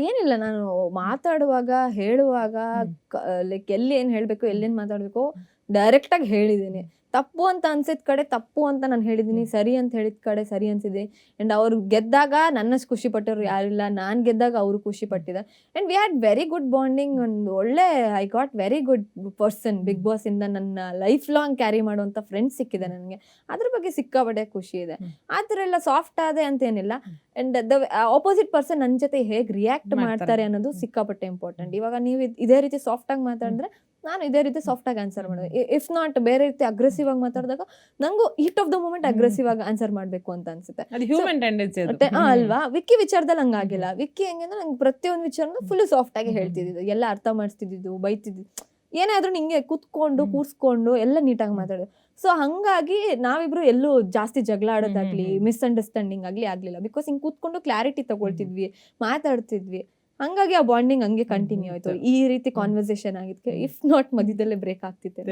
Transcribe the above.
ಏನಿಲ್ಲ, ನಾನು ಮಾತಾಡುವಾಗ, ಹೇಳುವಾಗ ಹ್ಮ್. ಲೈಕ್ ಎಲ್ಲಿ ಏನ್ ಹೇಳ್ಬೇಕು, ಎಲ್ಲಿನ್ ಮಾತಾಡ್ಬೇಕು ಡೈರೆಕ್ಟ್ ಆಗಿ ಹೇಳಿದೀನಿ. ತಪ್ಪು ಅಂತ ಅನ್ಸಿದ್ ಕಡೆ ತಪ್ಪು ಅಂತ ನಾನು ಹೇಳಿದೀನಿ, ಸರಿ ಅಂತ ಹೇಳಿದ ಕಡೆ ಸರಿ ಅನ್ಸಿದೆ. ಅಂಡ್ ಅವ್ರು ಗೆದ್ದಾಗ ನನ್ನಷ್ಟು ಖುಷಿ ಪಟ್ಟವ್ರು ಯಾರಿಲ್ಲ, ನಾನ್ ಗೆದ್ದಾಗ ಅವರು ಖುಷಿ ಪಟ್ಟಿದ್ದಾರೆ. And we had very good bonding. ಒಂದು ಒಳ್ಳೆ, I got very good person big boss ಇಂದ. ನನ್ನ ಲೈಫ್ ಲಾಂಗ್ ಕ್ಯಾರಿ ಮಾಡುವಂತ ಫ್ರೆಂಡ್ಸ್ ಸಿಕ್ಕಿದೆ ನನಗೆ. ಅದ್ರ ಬಗ್ಗೆ ಸಿಕ್ಕಾಪಟ್ಟೆ ಖುಷಿ ಇದೆ. ಆತರ ಎಲ್ಲ ಸಾಫ್ಟ್ ಆದೆ ಅಂತ ಏನಿಲ್ಲ. ಅಂಡ್ ದ ಆಪೋಸಿಟ್ ಪರ್ಸನ್ ನನ್ನ ಜೊತೆ ಹೇಗ್ ರಿಯಾಕ್ಟ್ ಮಾಡ್ತಾರೆ ಅನ್ನೋದು ಸಿಕ್ಕಾಪಟ್ಟೆ ಇಂಪಾರ್ಟೆಂಟ್. ಇವಾಗ ನೀವು ಇದೇ ರೀತಿ ಸಾಫ್ಟ್ ಆಗಿ ಮಾತಾಡಿದ್ರೆ ನಾನು ಇದೇ ರೀತಿ ಸಾಫ್ಟ್ ಆಗಿ ಆನ್ಸರ್ ಮಾಡೋದು. ಇಫ್ ನಾಟ್ ಬೇರೆ ರೀತಿ ಅಗ್ರೆಸಿವ್ ಆಗಿ ಮಾತಾಡಿದಾಗ ನಂಗೂ heat of the moment aggressive ಆಗಿ ಆನ್ಸರ್ ಮಾಡ್ಬೇಕು ಅಂತ ಅನ್ಸುತ್ತೆ. ಅದು ಹ್ಯೂಮನ್ ಟೆಂಡೆನ್ಸಿ ಅದು. ಅಲ್ವಾ? ವಿಕ್ಕಿ ವಿಚಾರದಲ್ಲಿ ಹಂಗಾಗಿಲ್ಲ. ವಿಕ್ಕಿ ಹೆಂಗಂದ್ರೆ ನಂಗೆ ಪ್ರತಿಯೊಂದು ವಿಚಾರನ ಫುಲ್ ಸಾಫ್ಟ್ ಆಗಿ ಹೇಳ್ತಿದ್ದು, ಎಲ್ಲ ಅರ್ಥ ಮಾಡಿಸ್ತಿದ್ದು, ಬೈತಿದ್ದು, ಏನೇ ಆದ್ರೂ ನಿಂಗೆ ಕೂತ್ಕೊಂಡು ಕೂರ್ಸ್ಕೊಂಡು ಎಲ್ಲ ನೀಟಾಗಿ ಮಾತಾಡೋದು. ಸೊ ಹಂಗಾಗಿ ನಾವಿಬ್ರು ಎಲ್ಲೂ ಜಾಸ್ತಿ ಜಗಳ ಆಡೋದಾಗ್ಲಿ, ಮಿಸ್ಅಂಡರ್ಸ್ಟ್ಯಾಂಡಿಂಗ್ ಆಗ್ಲಿಲ್ಲ. ಬಿಕಾಸ್ ಹಿಂಗ್ ಕೂತ್ಕೊಂಡು ಕ್ಲಾರಿಟಿ ತಗೊಳ್ತಿದ್ವಿ, ಮಾತಾಡ್ತಿದ್ವಿ. ಹಂಗಾಗಿ ಆ ಬಾಂಡಿಂಗ್ ಹಂಗೆ ಕಂಟಿನ್ಯೂ ಆಯ್ತು. ಈ ರೀತಿ ಕಾನ್ವರ್ಸೇಷನ್ ಆಗಿದ್ಕೆ ಇಫ್ ನಾಟ್ ಮಧ್ಯದಲ್ಲೇ ಬ್ರೇಕ್ ಆಗ್ತಿತ್ತು.